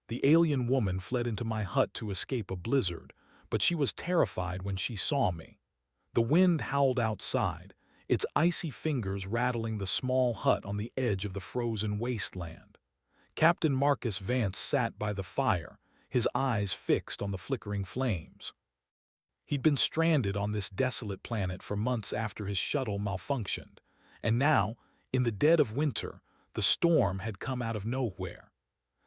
The alien woman fled into my hut to escape a blizzard, but she was terrified when she saw me. The wind howled outside, its icy fingers rattling the small hut on the edge of the frozen wasteland. Captain Marcus Vance sat by the fire, his eyes fixed on the flickering flames. He'd been stranded on this desolate planet for months after his shuttle malfunctioned, and now, in the dead of winter, the storm had come out of nowhere.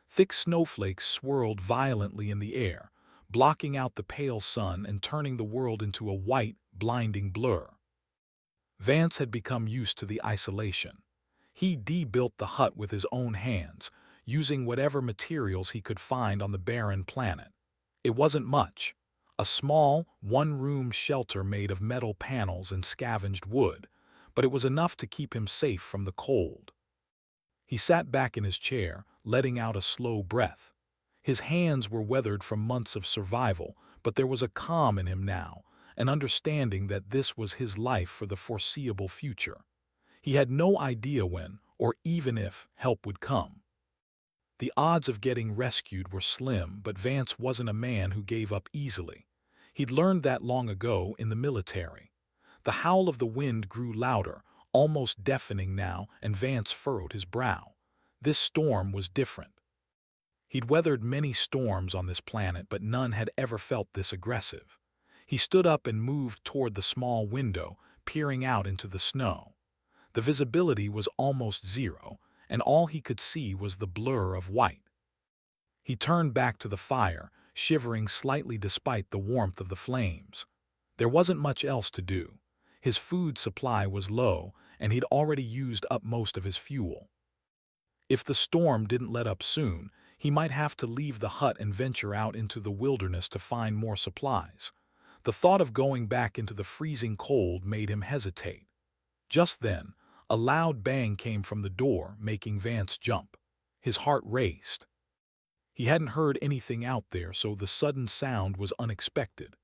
Thick snowflakes swirled violently in the air, blocking out the pale sun and turning the world into a white, blinding blur. Vance had become used to the isolation. He de-built the hut with his own hands, using whatever materials he could find on the barren planet. It wasn't much. A small, one-room shelter made of metal panels and scavenged wood, but it was enough to keep him safe from the cold. He sat back in his chair, letting out a slow breath. His hands were weathered from months of survival, but there was a calm in him now, an understanding that this was his life for the foreseeable future. He had no idea when, or even if, help would come. The odds of getting rescued were slim, but Vance wasn't a man who gave up easily. He'd learned that long ago in the military. The howl of the wind grew louder, almost deafening now, and Vance furrowed his brow. This storm was different. He'd weathered many storms on this planet, but none had ever felt this aggressive. He stood up and moved toward the small window, peering out into the snow. The visibility was almost zero, and all he could see was the blur of white. He turned back to the fire, shivering slightly despite the warmth of the flames. There wasn't much else to do. His food supply was low, and he'd already used up most of his fuel. If the storm didn't let up soon, he might have to leave the hut and venture out into the wilderness to find more supplies. The thought of going back into the freezing cold made him hesitate. Just then, a loud bang came from the door, making Vance jump. His heart raced. He hadn't heard anything out there, so the sudden sound was unexpected.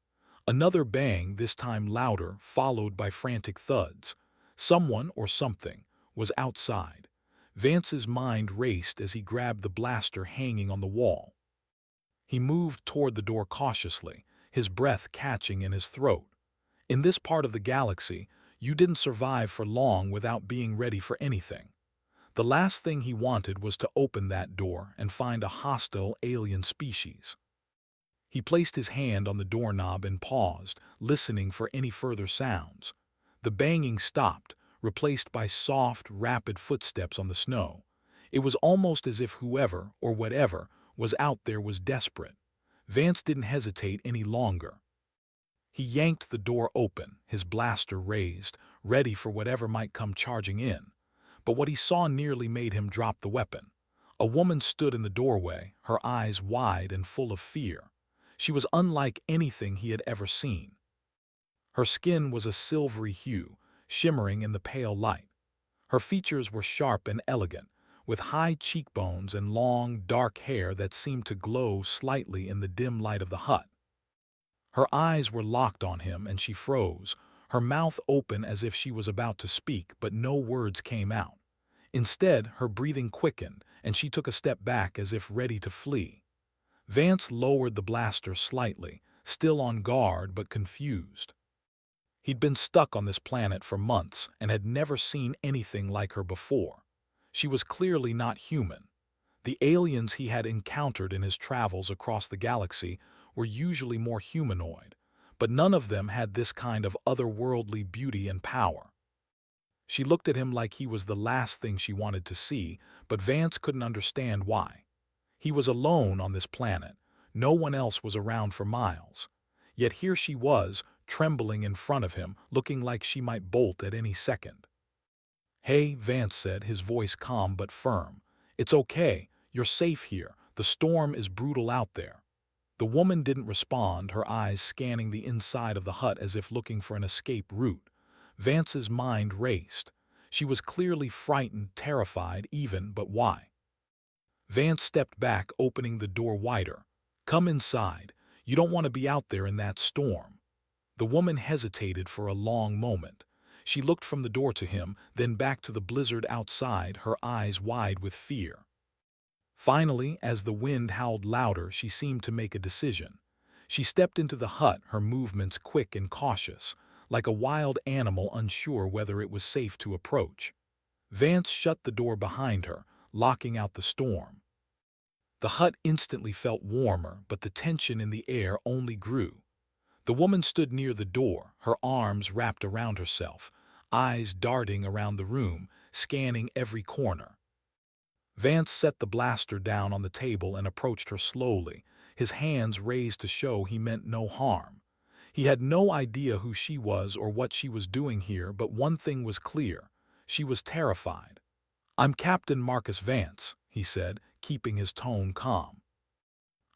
Another bang, this time louder, followed by frantic thuds. Someone or something was outside. Vance's mind raced as he grabbed the blaster hanging on the wall. He moved toward the door cautiously, his breath catching in his throat. In this part of the galaxy, you didn't survive for long without being ready for anything. The last thing he wanted was to open that door and find a hostile alien species. He placed his hand on the doorknob and paused, listening for any further sounds. The banging stopped, replaced by soft, rapid footsteps on the snow. It was almost as if whoever, or whatever, was out there was desperate. Vance didn't hesitate any longer. He yanked the door open, his blaster raised, ready for whatever might come charging in. But what he saw nearly made him drop the weapon. A woman stood in the doorway, her eyes wide and full of fear. She was unlike anything he had ever seen. Her skin was a silvery hue, shimmering in the pale light. Her features were sharp and elegant, with high cheekbones and long, dark hair that seemed to glow slightly in the dim light of the hut. Her eyes were locked on him, and she froze, her mouth open as if she was about to speak, but no words came out. Instead, her breathing quickened, and she took a step back as if ready to flee. Vance lowered the blaster slightly, still on guard but confused. He'd been stuck on this planet for months and had never seen anything like her before. She was clearly not human. The aliens he had encountered in his travels across the galaxy were usually more humanoid, but none of them had this kind of otherworldly beauty and power. She looked at him like he was the last thing she wanted to see, but Vance couldn't understand why. He was alone on this planet. No one else was around for miles. Yet here she was, trembling in front of him, looking like she might bolt at any second. "Hey," Vance said, his voice calm but firm. "It's okay. You're safe here. The storm is brutal out there." The woman didn't respond, her eyes scanning the inside of the hut as if looking for an escape route. Vance's mind raced. She was clearly frightened, terrified even, but why? Vance stepped back, opening the door wider. "Come inside. You don't want to be out there in that storm." The woman hesitated for a long moment. She looked from the door to him, then back to the blizzard outside, her eyes wide with fear. Finally, as the wind howled louder, she seemed to make a decision. She stepped into the hut, her movements quick and cautious, like a wild animal unsure whether it was safe to approach. Vance shut the door behind her, locking out the storm. The hut instantly felt warmer, but the tension in the air only grew. The woman stood near the door, her arms wrapped around herself, eyes darting around the room, scanning every corner. Vance set the blaster down on the table and approached her slowly, his hands raised to show he meant no harm. He had no idea who she was or what she was doing here, but one thing was clear. She was terrified. "I'm Captain Marcus Vance," he said, keeping his tone calm.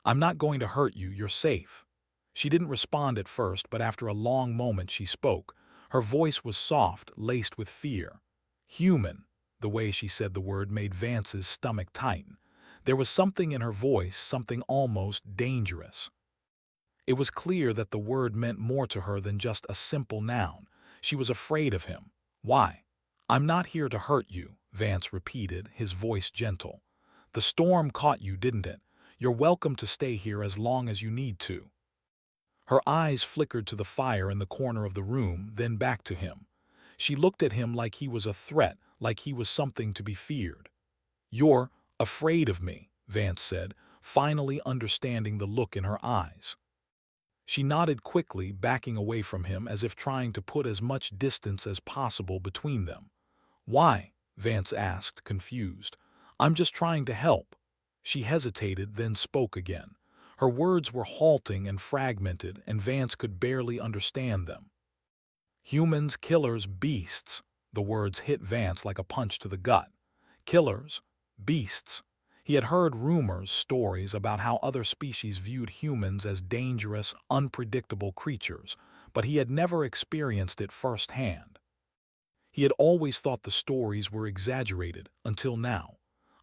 "I'm not going to hurt you, you're safe." She didn't respond at first, but after a long moment she spoke. Her voice was soft, laced with fear. "Human." The way she said the word made Vance's stomach tighten. There was something in her voice, something almost dangerous. It was clear that the word meant more to her than just a simple noun. She was afraid of him. "Why?" "I'm not here to hurt you," Vance repeated, his voice gentle. "The storm caught you, didn't it? You're welcome to stay here as long as you need to." Her eyes flickered to the fire in the corner of the room, then back to him. She looked at him like he was a threat, like he was something to be feared. "You're afraid of me," Vance said, finally understanding the look in her eyes. She nodded quickly, backing away from him as if trying to put as much distance as possible between them. "Why?" Vance asked, confused. "I'm just trying to help." She hesitated, then spoke again. Her words were halting and fragmented, and Vance could barely understand them. "Humans, killers, beasts." The words hit Vance like a punch to the gut. Killers, beasts. He had heard rumors, stories about how other species viewed humans as dangerous, unpredictable creatures, but he had never experienced it firsthand. He had always thought the stories were exaggerated, until now.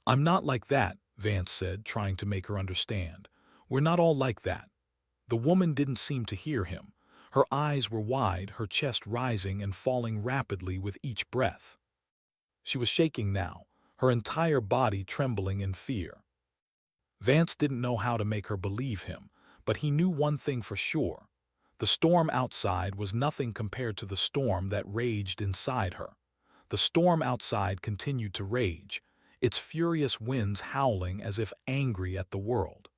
"I'm not like that," Vance said, trying to make her understand. "We're not all like that." The woman didn't seem to hear him. Her eyes were wide, her chest rising and falling rapidly with each breath. She was shaking now, her entire body trembling in fear. Vance didn't know how to make her believe him, but he knew one thing for sure. The storm outside was nothing compared to the storm that raged inside her. The storm outside continued to rage, its furious winds howling as if angry at the world.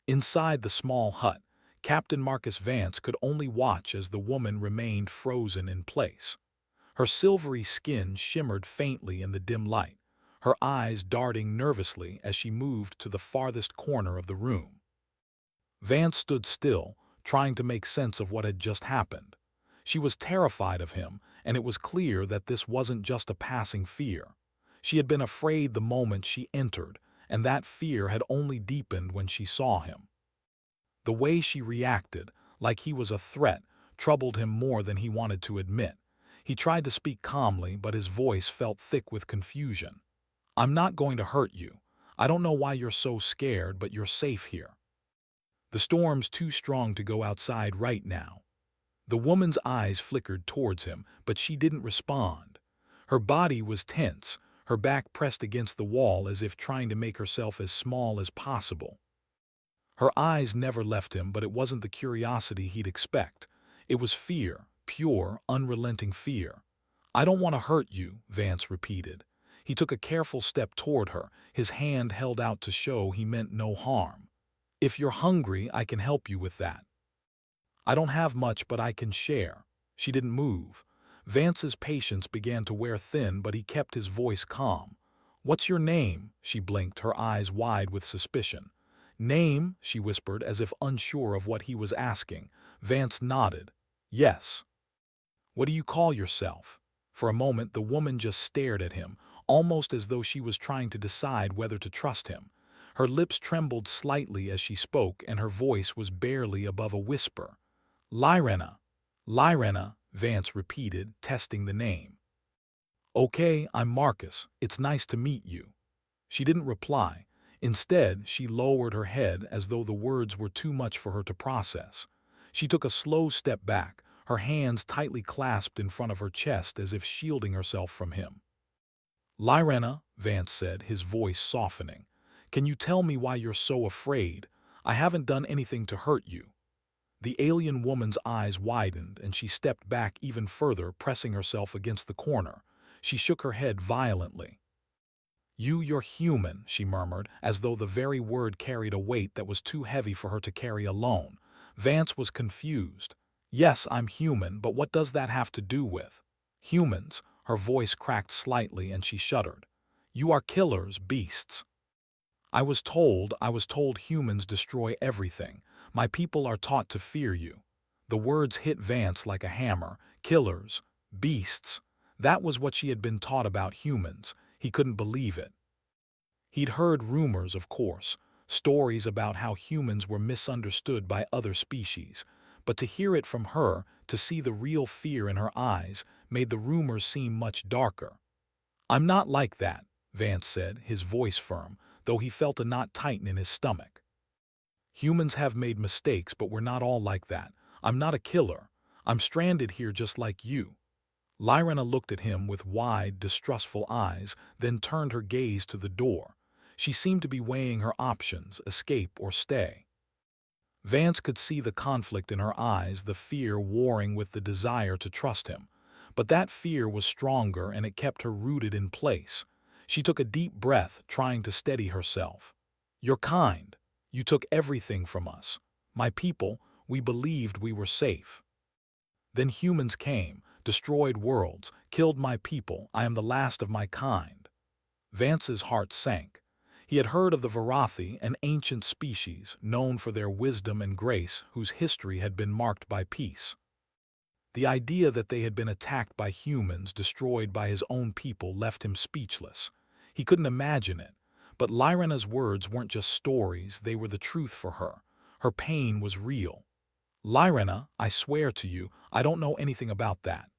Inside the small hut, Captain Marcus Vance could only watch as the woman remained frozen in place. Her silvery skin shimmered faintly in the dim light, her eyes darting nervously as she moved to the farthest corner of the room. Vance stood still, trying to make sense of what had just happened. She was terrified of him, and it was clear that this wasn't just a passing fear. She had been afraid the moment she entered, and that fear had only deepened when she saw him. The way she reacted, like he was a threat, troubled him more than he wanted to admit. He tried to speak calmly, but his voice felt thick with confusion. "I'm not going to hurt you. I don't know why you're so scared, but you're safe here. The storm's too strong to go outside right now." The woman's eyes flickered towards him, but she didn't respond. Her body was tense, her back pressed against the wall as if trying to make herself as small as possible. Her eyes never left him, but it wasn't the curiosity he'd expect. It was fear, pure, unrelenting fear. "I don't want to hurt you," Vance repeated. He took a careful step toward her, his hand held out to show he meant no harm. "If you're hungry, I can help you with that. I don't have much, but I can share." She didn't move. Vance's patience began to wear thin, but he kept his voice calm. "What's your name?" She blinked, her eyes wide with suspicion. "Name?" she whispered, as if unsure of what he was asking. Vance nodded. "Yes." "What do you call yourself?" For a moment the woman just stared at him, almost as though she was trying to decide whether to trust him. Her lips trembled slightly as she spoke, and her voice was barely above a whisper. "Lyrena." "Lyrena," Vance repeated, testing the name. "Okay, I'm Marcus. It's nice to meet you." She didn't reply. Instead, she lowered her head as though the words were too much for her to process. She took a slow step back, her hands tightly clasped in front of her chest as if shielding herself from him. "Lyrena," Vance said, his voice softening. Can you tell me why you're so afraid? I haven't done anything to hurt you." The alien woman's eyes widened, and she stepped back even further, pressing herself against the corner. She shook her head violently. You're human," she murmured, as though the very word carried a weight that was too heavy for her to carry alone. Vance was confused. "Yes, I'm human, but what does that have to do with humans?" Her voice cracked slightly, and she shuddered. "You are killers, beasts. I was told humans destroy everything. My people are taught to fear you." The words hit Vance like a hammer. Killers, beasts. That was what she had been taught about humans. He couldn't believe it. He'd heard rumors, of course, stories about how humans were misunderstood by other species. But to hear it from her, to see the real fear in her eyes, made the rumors seem much darker. "I'm not like that," Vance said, his voice firm, though he felt a knot tighten in his stomach. "Humans have made mistakes, but we're not all like that. I'm not a killer. I'm stranded here just like you." Lyrena looked at him with wide, distrustful eyes, then turned her gaze to the door. She seemed to be weighing her options, escape or stay. Vance could see the conflict in her eyes, the fear warring with the desire to trust him. But that fear was stronger, and it kept her rooted in place. She took a deep breath, trying to steady herself. "You're kind. You took everything from us. My people, we believed we were safe. Then humans came, destroyed worlds, killed my people. I am the last of my kind." Vance's heart sank. He had heard of the Varathi, an ancient species known for their wisdom and grace, whose history had been marked by peace. The idea that they had been attacked by humans, destroyed by his own people, left him speechless. He couldn't imagine it. But Lyrena's words weren't just stories, they were the truth for her. Her pain was real. "Lyrena, I swear to you, I don't know anything about that.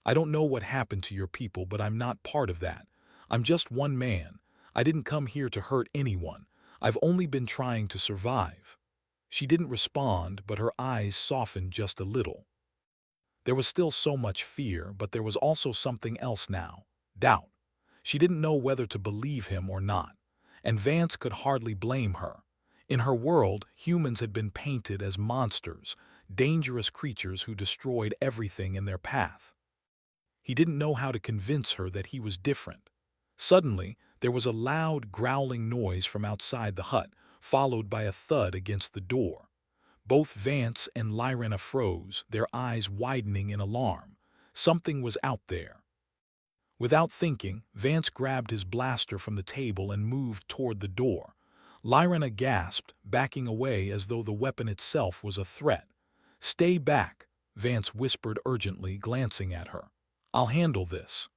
I don't know what happened to your people, but I'm not part of that. I'm just one man. I didn't come here to hurt anyone. I've only been trying to survive." She didn't respond, but her eyes softened just a little. There was still so much fear, but there was also something else now. Doubt. She didn't know whether to believe him or not. And Vance could hardly blame her. In her world, humans had been painted as monsters, dangerous creatures who destroyed everything in their path. He didn't know how to convince her that he was different. Suddenly, there was a loud, growling noise from outside the hut, followed by a thud against the door. Both Vance and Lyrena froze, their eyes widening in alarm. Something was out there. Without thinking, Vance grabbed his blaster from the table and moved toward the door. Lyrena gasped, backing away as though the weapon itself was a threat. "Stay back," Vance whispered urgently, glancing at her. "I'll handle this."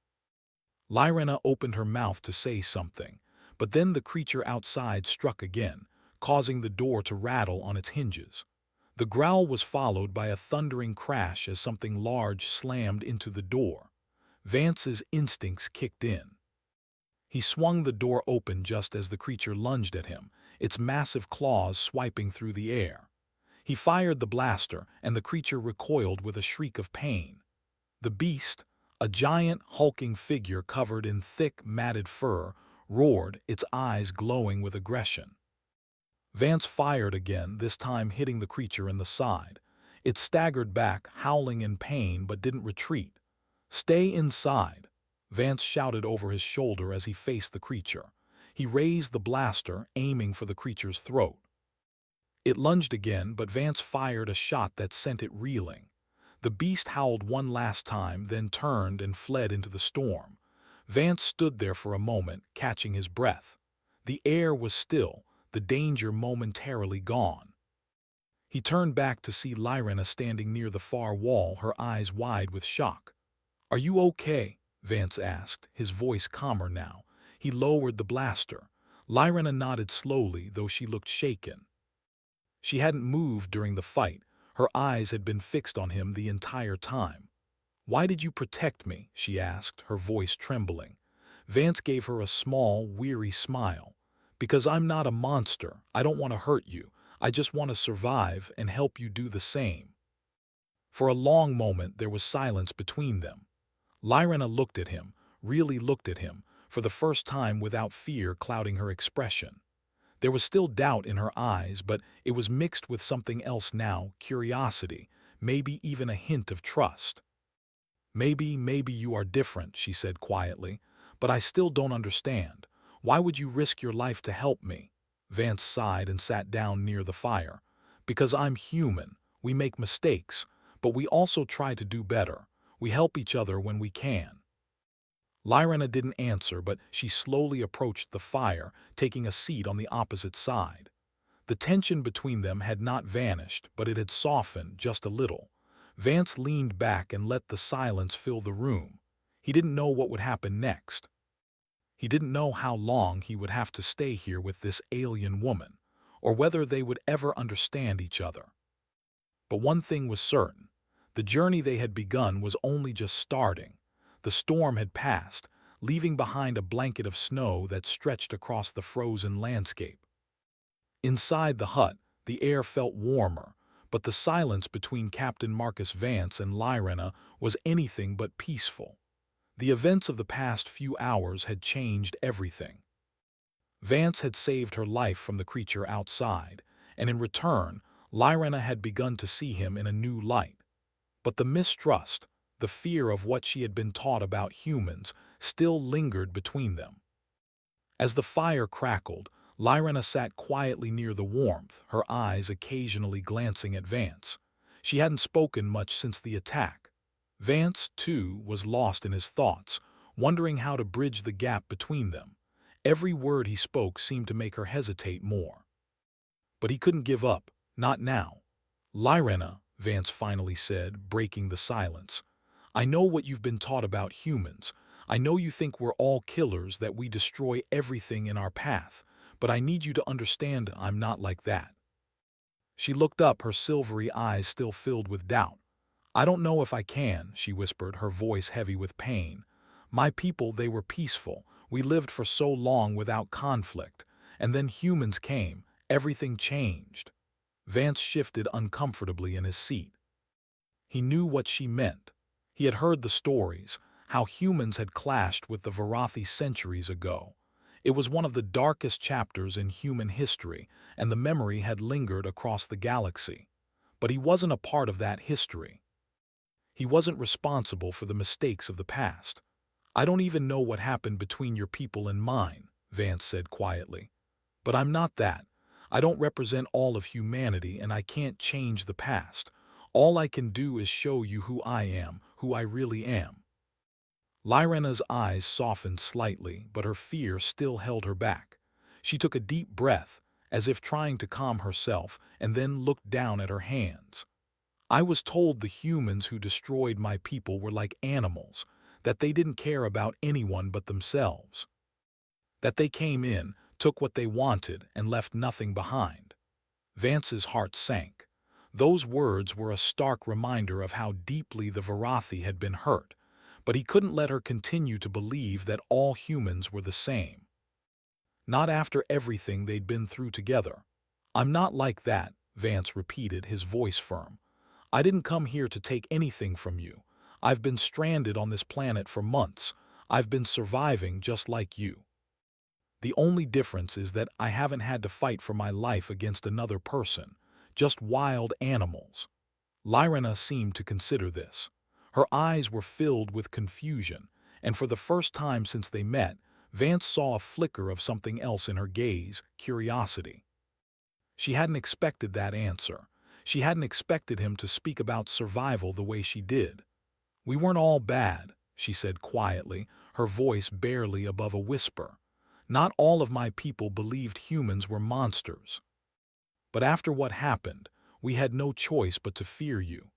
Lyrena opened her mouth to say something, but then the creature outside struck again, causing the door to rattle on its hinges. The growl was followed by a thundering crash as something large slammed into the door. Vance's instincts kicked in. He swung the door open just as the creature lunged at him, its massive claws swiping through the air. He fired the blaster, and the creature recoiled with a shriek of pain. The beast, a giant, hulking figure covered in thick, matted fur, roared, its eyes glowing with aggression. Vance fired again, this time hitting the creature in the side. It staggered back, howling in pain, but didn't retreat. "Stay inside," Vance shouted over his shoulder as he faced the creature. He raised the blaster, aiming for the creature's throat. It lunged again, but Vance fired a shot that sent it reeling. The beast howled one last time, then turned and fled into the storm. Vance stood there for a moment, catching his breath. The air was still, the danger momentarily gone. He turned back to see Lyrena standing near the far wall, her eyes wide with shock. "Are you okay?" Vance asked, his voice calmer now. He lowered the blaster. Lyrena nodded slowly, though she looked shaken. She hadn't moved during the fight. Her eyes had been fixed on him the entire time. "Why did you protect me?" she asked, her voice trembling. Vance gave her a small, weary smile. "Because I'm not a monster. I don't want to hurt you. I just want to survive and help you do the same." For a long moment there was silence between them. Lyrena looked at him, really looked at him, for the first time without fear clouding her expression. There was still doubt in her eyes, but it was mixed with something else now, curiosity, maybe even a hint of trust. Maybe you are different, she said quietly, but I still don't understand. Why would you risk your life to help me? Vance sighed and sat down near the fire. Because I'm human. We make mistakes, but we also try to do better. We help each other when we can. Lyrena didn't answer, but she slowly approached the fire, taking a seat on the opposite side. The tension between them had not vanished, but it had softened just a little. Vance leaned back and let the silence fill the room. He didn't know what would happen next. He didn't know how long he would have to stay here with this alien woman, or whether they would ever understand each other. But one thing was certain. The journey they had begun was only just starting. The storm had passed, leaving behind a blanket of snow that stretched across the frozen landscape. Inside the hut, the air felt warmer, but the silence between Captain Marcus Vance and Lyrena was anything but peaceful. The events of the past few hours had changed everything. Vance had saved her life from the creature outside, and in return, Lyrena had begun to see him in a new light. But the mistrust, the fear of what she had been taught about humans, still lingered between them. As the fire crackled, Lyrena sat quietly near the warmth, her eyes occasionally glancing at Vance. She hadn't spoken much since the attack. Vance, too, was lost in his thoughts, wondering how to bridge the gap between them. Every word he spoke seemed to make her hesitate more. But he couldn't give up, not now. Lyrena, Vance finally said, breaking the silence, I know what you've been taught about humans. I know you think we're all killers, that we destroy everything in our path, but I need you to understand I'm not like that. She looked up, her silvery eyes still filled with doubt. I don't know if I can, she whispered, her voice heavy with pain. My people, they were peaceful. We lived for so long without conflict. And then humans came. Everything changed. Vance shifted uncomfortably in his seat. He knew what she meant. He had heard the stories, how humans had clashed with the Varathi centuries ago. It was one of the darkest chapters in human history, and the memory had lingered across the galaxy. But he wasn't a part of that history. He wasn't responsible for the mistakes of the past. I don't even know what happened between your people and mine, Vance said quietly. But I'm not that. I don't represent all of humanity, and I can't change the past. All I can do is show you who I am, who I really am. Lyrena's eyes softened slightly, but her fear still held her back. She took a deep breath, as if trying to calm herself, and then looked down at her hands. I was told the humans who destroyed my people were like animals, that they didn't care about anyone but themselves. That they came in, took what they wanted, and left nothing behind. Vance's heart sank. Those words were a stark reminder of how deeply the Varathi had been hurt, but he couldn't let her continue to believe that all humans were the same. Not after everything they'd been through together. I'm not like that, Vance repeated, his voice firm. I didn't come here to take anything from you. I've been stranded on this planet for months. I've been surviving just like you. The only difference is that I haven't had to fight for my life against another person, just wild animals. Lyrena seemed to consider this. Her eyes were filled with confusion, and for the first time since they met, Vance saw a flicker of something else in her gaze, curiosity. She hadn't expected that answer. She hadn't expected him to speak about survival the way she did. We weren't all bad, she said quietly, her voice barely above a whisper. Not all of my people believed humans were monsters. But after what happened, we had no choice but to fear you.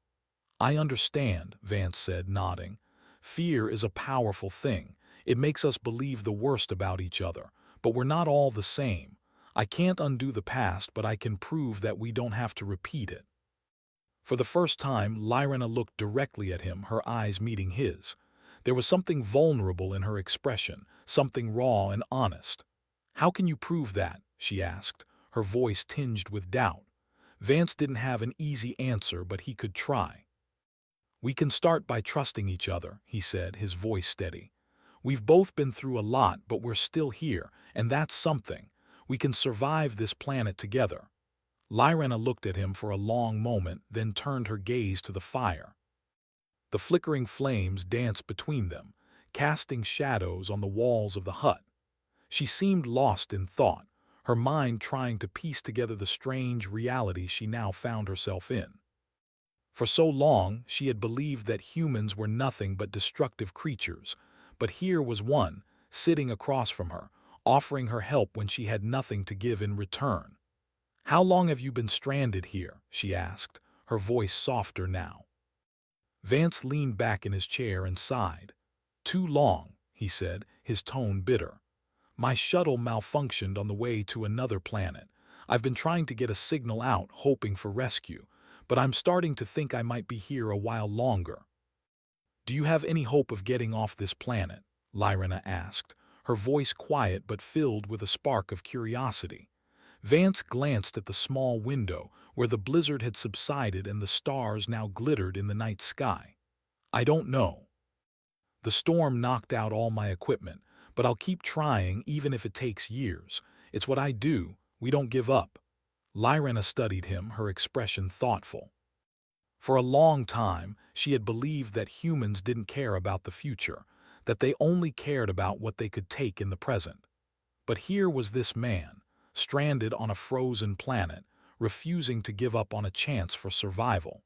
I understand, Vance said, nodding. Fear is a powerful thing. It makes us believe the worst about each other, but we're not all the same. I can't undo the past, but I can prove that we don't have to repeat it. For the first time, Lyrena looked directly at him, her eyes meeting his. There was something vulnerable in her expression, something raw and honest. How can you prove that? She asked, her voice tinged with doubt. Vance didn't have an easy answer, but he could try. We can start by trusting each other, he said, his voice steady. We've both been through a lot, but we're still here, and that's something. We can survive this planet together." Lyrena looked at him for a long moment, then turned her gaze to the fire. The flickering flames danced between them, casting shadows on the walls of the hut. She seemed lost in thought, her mind trying to piece together the strange reality she now found herself in. For so long, she had believed that humans were nothing but destructive creatures, but here was one, sitting across from her, offering her help when she had nothing to give in return. "How long have you been stranded here?" she asked, her voice softer now. Vance leaned back in his chair and sighed. "Too long," he said, his tone bitter. "My shuttle malfunctioned on the way to another planet. I've been trying to get a signal out, hoping for rescue, but I'm starting to think I might be here a while longer." "Do you have any hope of getting off this planet?" Lyrena asked, her voice quiet but filled with a spark of curiosity. Vance glanced at the small window where the blizzard had subsided and the stars now glittered in the night sky. "I don't know. The storm knocked out all my equipment, but I'll keep trying even if it takes years. It's what I do. We don't give up." Lyrena studied him, her expression thoughtful. For a long time, she had believed that humans didn't care about the future, that they only cared about what they could take in the present. But here was this man, stranded on a frozen planet, refusing to give up on a chance for survival.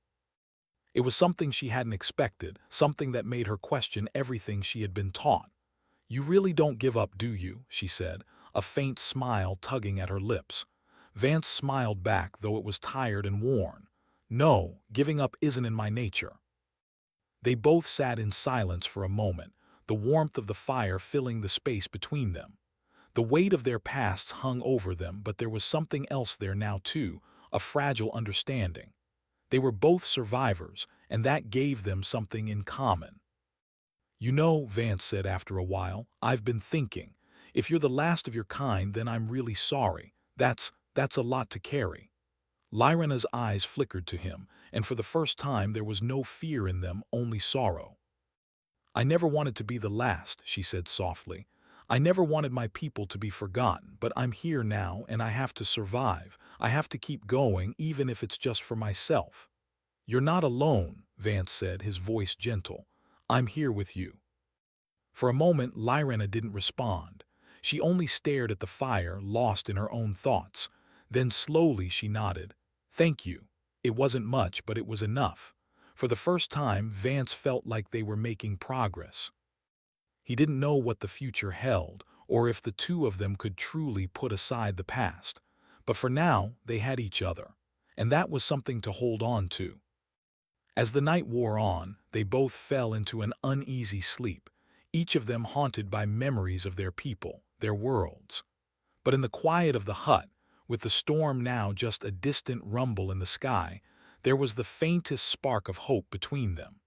It was something she hadn't expected, something that made her question everything she had been taught. "You really don't give up, do you?" she said, a faint smile tugging at her lips. Vance smiled back, though it was tired and worn. "No, giving up isn't in my nature." They both sat in silence for a moment, the warmth of the fire filling the space between them. The weight of their pasts hung over them, but there was something else there now too, a fragile understanding. They were both survivors, and that gave them something in common. "You know," Vance said after a while, "I've been thinking. If you're the last of your kind, then I'm really sorry. That's a lot to carry." Lyrena's eyes flickered to him, and for the first time there was no fear in them, only sorrow. "I never wanted to be the last," she said softly. "I never wanted my people to be forgotten, but I'm here now and I have to survive. I have to keep going, even if it's just for myself." "You're not alone," Vance said, his voice gentle. "I'm here with you." For a moment, Lyrena didn't respond. She only stared at the fire, lost in her own thoughts. Then slowly she nodded. "Thank you. It wasn't much, but it was enough." For the first time, Vance felt like they were making progress. He didn't know what the future held, or if the two of them could truly put aside the past. But for now, they had each other, and that was something to hold on to. As the night wore on, they both fell into an uneasy sleep, each of them haunted by memories of their people, their worlds. But in the quiet of the hut, with the storm now just a distant rumble in the sky, there was the faintest spark of hope between them.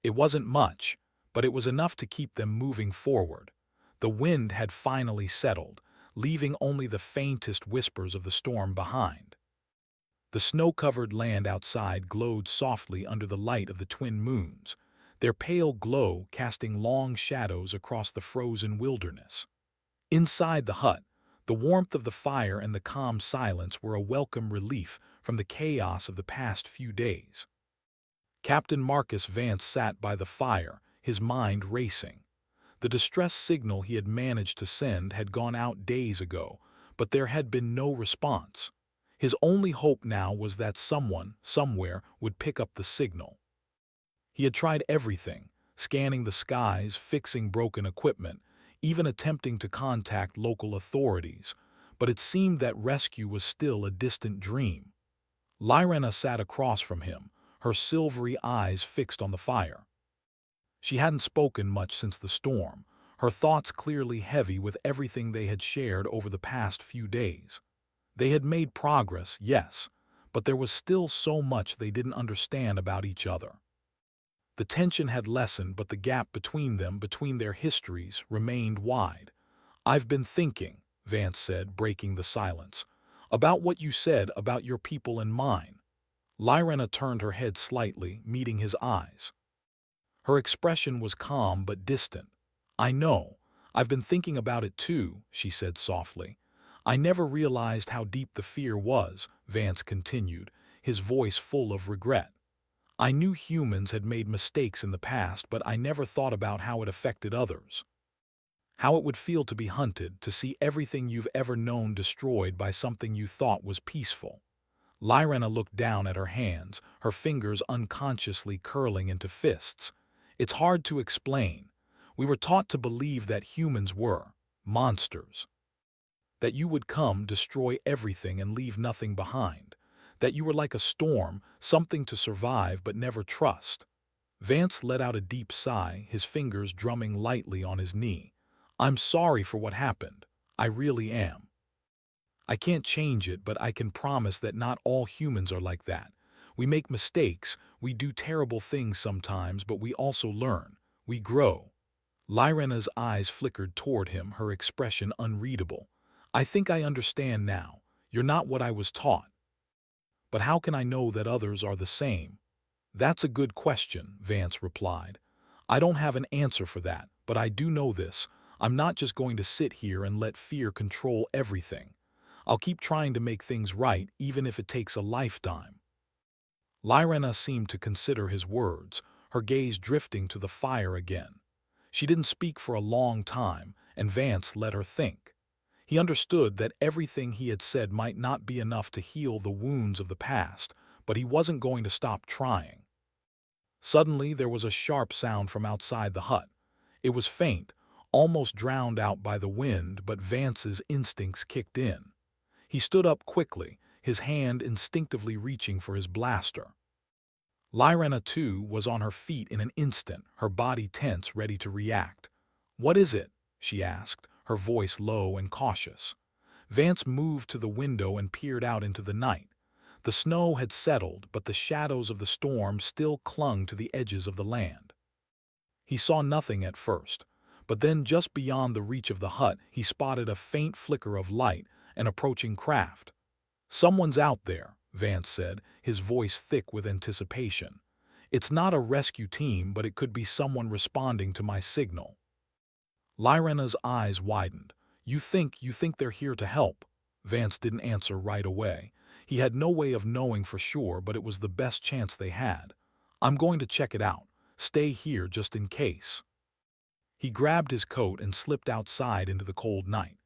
It wasn't much, but it was enough to keep them moving forward. The wind had finally settled, leaving only the faintest whispers of the storm behind. The snow-covered land outside glowed softly under the light of the twin moons, their pale glow casting long shadows across the frozen wilderness. Inside the hut, the warmth of the fire and the calm silence were a welcome relief from the chaos of the past few days. Captain Marcus Vance sat by the fire, his mind racing. The distress signal he had managed to send had gone out days ago, but there had been no response. His only hope now was that someone, somewhere, would pick up the signal. He had tried everything, scanning the skies, fixing broken equipment, even attempting to contact local authorities, but it seemed that rescue was still a distant dream. Lyrena sat across from him, her silvery eyes fixed on the fire. She hadn't spoken much since the storm, her thoughts clearly heavy with everything they had shared over the past few days. They had made progress, yes, but there was still so much they didn't understand about each other. The tension had lessened, but the gap between them, between their histories, remained wide. "I've been thinking," Vance said, breaking the silence, "about what you said about your people and mine." Lyrena turned her head slightly, meeting his eyes. Her expression was calm but distant. "I know. I've been thinking about it too," she said softly. I never realized how deep the fear was, Vance continued, his voice full of regret. I knew humans had made mistakes in the past, but I never thought about how it affected others. How it would feel to be hunted, to see everything you've ever known destroyed by something you thought was peaceful. Lyrena looked down at her hands, her fingers unconsciously curling into fists. It's hard to explain. We were taught to believe that humans were monsters. That you would come, destroy everything, and leave nothing behind. That you were like a storm, something to survive but never trust. Vance let out a deep sigh, his fingers drumming lightly on his knee. I'm sorry for what happened. I really am. I can't change it, but I can promise that not all humans are like that. We make mistakes, we do terrible things sometimes, but we also learn. We grow. Lyrena's eyes flickered toward him, her expression unreadable. I think I understand now. You're not what I was taught. But how can I know that others are the same? That's a good question, Vance replied. I don't have an answer for that, but I do know this. I'm not just going to sit here and let fear control everything. I'll keep trying to make things right, even if it takes a lifetime. Lyrena seemed to consider his words, her gaze drifting to the fire again. She didn't speak for a long time, and Vance let her think. He understood that everything he had said might not be enough to heal the wounds of the past, but he wasn't going to stop trying. Suddenly there was a sharp sound from outside the hut. It was faint, almost drowned out by the wind, but Vance's instincts kicked in. He stood up quickly, his hand instinctively reaching for his blaster. Lyrena, too, was on her feet in an instant, her body tense, ready to react. "What is it?" she asked, her voice low and cautious. Vance moved to the window and peered out into the night. The snow had settled, but the shadows of the storm still clung to the edges of the land. He saw nothing at first, but then just beyond the reach of the hut he spotted a faint flicker of light, an approaching craft. "Someone's out there," Vance said, his voice thick with anticipation. "It's not a rescue team, but it could be someone responding to my signal." Lyrena's eyes widened. You think they're here to help?" Vance didn't answer right away. He had no way of knowing for sure, but it was the best chance they had. "I'm going to check it out. Stay here just in case." He grabbed his coat and slipped outside into the cold night.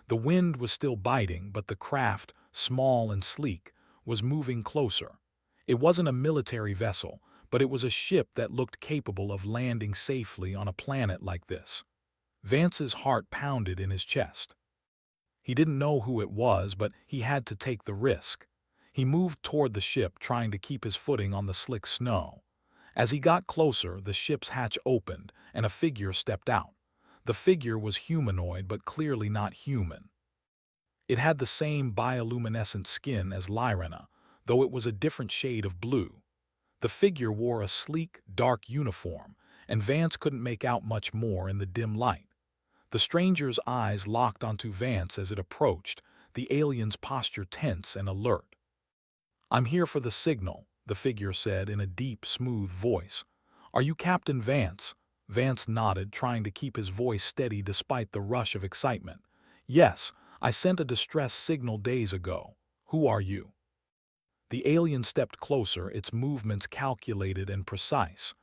The wind was still biting, but the craft, small and sleek, was moving closer. It wasn't a military vessel, but it was a ship that looked capable of landing safely on a planet like this. Vance's heart pounded in his chest. He didn't know who it was, but he had to take the risk. He moved toward the ship, trying to keep his footing on the slick snow. As he got closer, the ship's hatch opened, and a figure stepped out. The figure was humanoid, but clearly not human. It had the same bioluminescent skin as Lyrena, though it was a different shade of blue. The figure wore a sleek, dark uniform, and Vance couldn't make out much more in the dim light. The stranger's eyes locked onto Vance as it approached, the alien's posture tense and alert. "I'm here for the signal," the figure said in a deep, smooth voice. "Are you Captain Vance?" Vance nodded, trying to keep his voice steady despite the rush of excitement. "Yes, I sent a distress signal days ago. Who are you?" The alien stepped closer, its movements calculated and precise.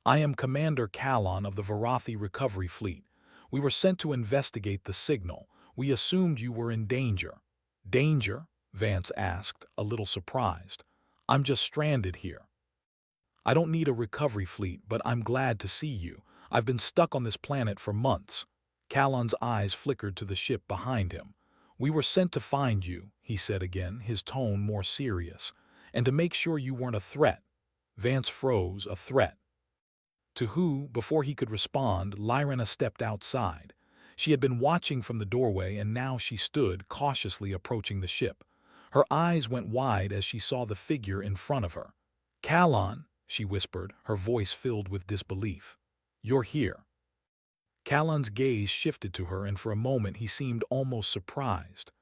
"I am Commander Kalon of the Varathi Recovery Fleet. We were sent to investigate the signal. We assumed you were in danger." "Danger?" Vance asked, a little surprised. "I'm just stranded here." "I don't need a recovery fleet, but I'm glad to see you. I've been stuck on this planet for months." Kalon's eyes flickered to the ship behind him. "We were sent to find you," he said again, his tone more serious, "and to make sure you weren't a threat." Vance froze. A threat? To who? Before he could respond, Lyrena stepped outside. She had been watching from the doorway, and now she stood, cautiously approaching the ship. Her eyes went wide as she saw the figure in front of her. "Kalon," she whispered, her voice filled with disbelief. "You're here." Kalon's gaze shifted to her, and for a moment he seemed almost surprised.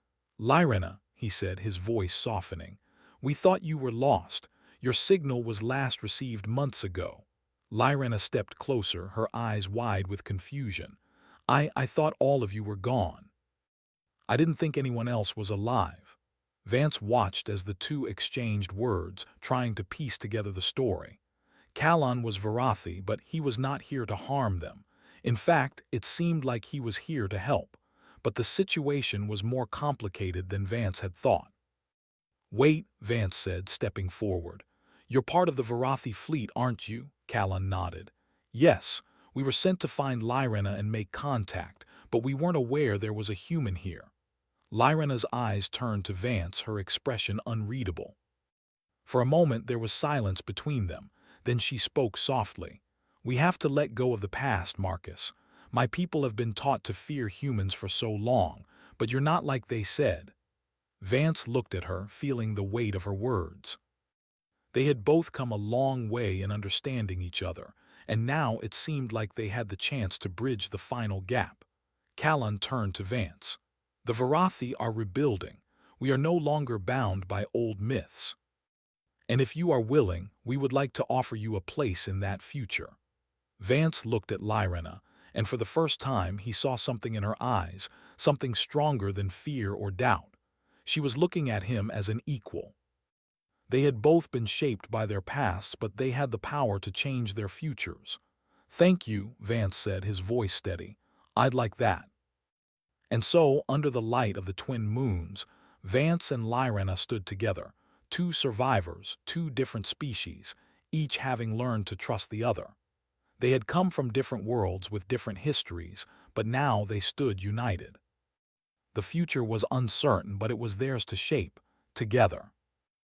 "Lyrena," he said, his voice softening, "we thought you were lost. Your signal was last received months ago." Lyrena stepped closer, her eyes wide with confusion. I thought all of you were gone." I didn't think anyone else was alive." Vance watched as the two exchanged words, trying to piece together the story. Callan was Varathi, but he was not here to harm them. In fact, it seemed like he was here to help. But the situation was more complicated than Vance had thought. "Wait," Vance said, stepping forward. "You're part of the Varathi fleet, aren't you?" Callan nodded. "Yes, we were sent to find Lyrena and make contact, but we weren't aware there was a human here." Lyrena's eyes turned to Vance, her expression unreadable. For a moment there was silence between them. Then she spoke softly. "We have to let go of the past, Marcus. My people have been taught to fear humans for so long, but you're not like they said." Vance looked at her, feeling the weight of her words. They had both come a long way in understanding each other, and now it seemed like they had the chance to bridge the final gap. Callan turned to Vance. "The Varathi are rebuilding. We are no longer bound by old myths. And if you are willing, we would like to offer you a place in that future." Vance looked at Lyrena, and for the first time he saw something in her eyes, something stronger than fear or doubt. She was looking at him as an equal. They had both been shaped by their pasts, but they had the power to change their futures. "Thank you," Vance said, his voice steady. "I'd like that." And so, under the light of the twin moons, Vance and Lyrena stood together, two survivors, two different species, each having learned to trust the other. They had come from different worlds with different histories, but now they stood united. The future was uncertain, but it was theirs to shape, together.